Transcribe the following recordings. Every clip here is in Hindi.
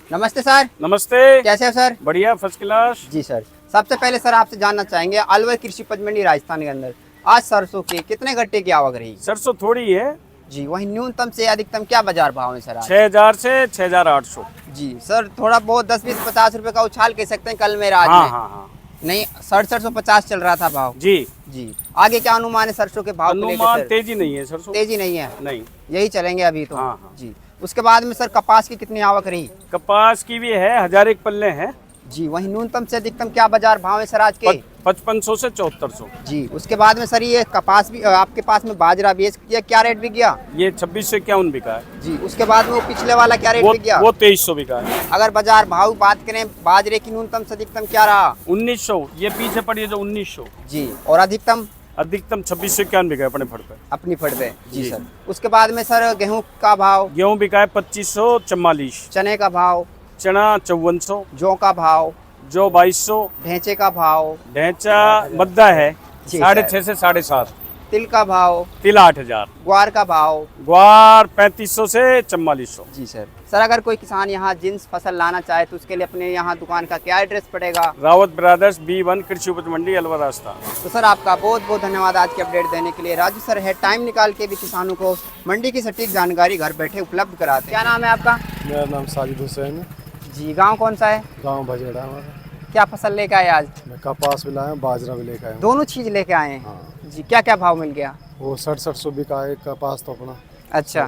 नमस्ते सर। नमस्ते। कैसे हो सर? बढ़िया, फर्स्ट क्लास। जी सर, सबसे पहले सर आपसे जानना चाहेंगे अलवर कृषि उपज मंडी राजस्थान के अंदर आज सरसों की कितने गट्टे की आवक रही? सरसों थोड़ी है। जी, वही न्यूनतम से अधिकतम क्या बाजार भाव है सर आज? 6000 से 6800। जी सर, थोड़ा बहुत 10-20-50 रुपए का उछाल कह सकते हैं कल में आज हाँ में। हाँ हाँ नहीं, 6750 चल रहा था भाव। जी। जी, आगे क्या अनुमान है सरसों के भाव को लेकर अनुमान सर? तेजी नहीं है सरसों। तेजी नहीं है, नहीं। यही चलेंगे अभी तो। हाँ, हाँ। जी, उसके बाद में सर कपास की कितनी आवक रही? कपास की भी है, 1000 एक पल्ले हैं। जी, वही न्यूनतम से अधिकतम क्या बाजार भाव है सर आज के? 5500 से 7400। जी, उसके बाद में सर ये कपास भी आपके पास में बाजरा भी है, इसका क्या रेट बिक गया? ये 2651 बिका है। जी, उसके बाद में वो पिछले वाला क्या रेट बिक गया? वो 2300 बिका है। अगर बाजार भाव बात करें बाजरे की न्यूनतम से अधिकतम क्या रहा? 1900, ये पीछे पड़ी है जो 1900। जी, और अधिकतम? अधिकतम 2651 बिका है अपने फड़ पे। अपनी फड़ पे। जी जी। सर, उसके बाद में सर गेहूं का भाव? गेहूँ बिका है 2544। चने का भाव? चना 5400। जौ का भाव? जो 2200। ढेंचे का भाव? ढैंचा मद्दा है जी, 6.5 से 7.5। तिल का भाव? तिल 8000। ग्वार का भाव? ग्वार 3500 से 4400। जी सर। सर अगर कोई किसान यहाँ जिन्स फसल लाना चाहे तो उसके लिए अपने यहाँ दुकान का क्या एड्रेस पड़ेगा? रावत ब्रदर्स B1 कृषि उपज मंडी अलवर राजस्थान। तो सर आपका बहुत बहुत धन्यवाद आज की अपडेट देने के लिए। राजू सर है टाइम निकाल के भी किसानों को मंडी की सटीक जानकारी घर बैठे उपलब्ध कराते हैं। क्या नाम है आपका? मेरा नाम साजिद हुसैन है। जी, गांव कौन सा है? गांव भजेड़ा हमारा। क्या फसल लेके आए आज? मैं कपास भी लाया हूं, बाजरा भी लेकर आया हूं। दोनों चीज लेके आए हैं। हाँ। जी, क्या क्या भाव मिल गया? वो 6700 बिका है कपास तो अपना, अच्छा,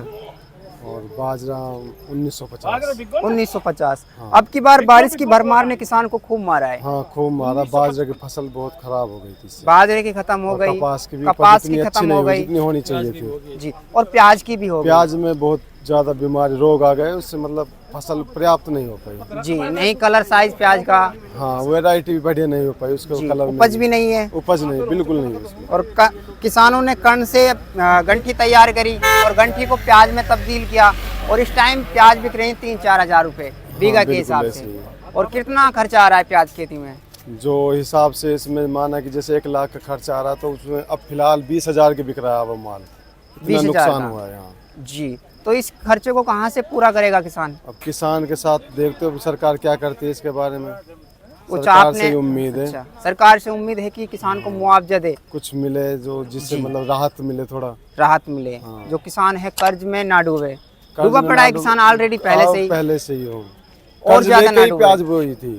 और बाजरा 1950। 1950। हाँ। अब की बार बारिश की भरमार ने किसान को खूब मारा है। हाँ खूब मारा। बाजरे की फसल बहुत खराब हो गई थी इससे। बाजरे की खत्म हो और गई, कपास की भी कपास इतनी की अच्छी खत्म नहीं हो हुई गई। जितनी होनी चाहिए थी। जी, और प्याज की भी हो गई। प्याज में बहुत ज्यादा बीमारी रोग आ गए, उससे मतलब फसल पर्याप्त नहीं हो पाई। जी, नहीं कलर साइज प्याज का। हाँ, वैरायटी भी बढ़िया नहीं हो पाई, उसका जी, कलर उपज भी नहीं है। उपज नहीं, बिल्कुल नहीं है उसमें। और किसानों ने कण से गंठी तैयार करी और गंठी को प्याज में तब्दील किया और इस टाइम प्याज बिक रही 3-4 हजार रुपए बीघा के बिल्कुल हिसाब ऐसे से। ही है। और कितना खर्चा आ रहा है प्याज खेती में? जो हिसाब से इसमें माना कि जैसे 1 लाख का खर्चा आ रहा तो उसमें अब फिलहाल 20,000 के बिक रहा है अब माल। इतना 20,000 नुकसान का? हुआ है यहाँ। जी, तो इस खर्चे को कहाँ से पूरा करेगा किसान? अब किसान के साथ देखते हो सरकार क्या करती है इसके बारे में। कुछ सरकार आपने से ही उम्मीद है अच्छा, सरकार से उम्मीद है कि किसान को मुआवजा दे, कुछ मिले जो जिससे जी। मतलब राहत मिले थोड़ा। राहत मिले। हाँ। जो किसान है कर्ज में ना डूबे। कर्ज डूबा में पड़ा है ना किसान ऑलरेडी पहले से ही। पहले से ही हो। और कर्ज ज्यादा लेके ना ही डूबे। प्याज बोई थी।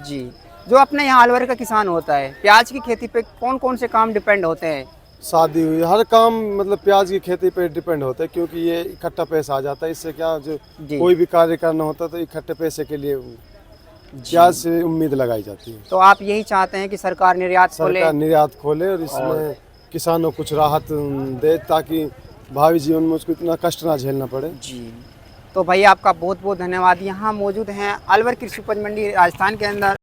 जी, जो अपने यहाँ अलवर का किसान होता है प्याज की खेती पे कौन कौन से काम डिपेंड होते हैं? शादी हुई हर काम मतलब प्याज की खेती पे डिपेंड होता है, क्योंकि ये इकट्ठा पैसा आ जाता है। इससे क्या जो जी। कोई भी कार्य करना होता है तो इकट्ठे पैसे के लिए प्याज से उम्मीद लगाई जाती है। तो आप यही चाहते हैं कि सरकार निर्यात खोले? सरकार निर्यात खोले और इसमें किसानों को कुछ राहत दे ताकि भावी जीवन में उसको इतना कष्ट ना झेलना पड़े। जी, तो भाई आपका बहुत बहुत धन्यवाद। यहाँ मौजूद हैं अलवर कृषि उपज मंडी राजस्थान के अंदर।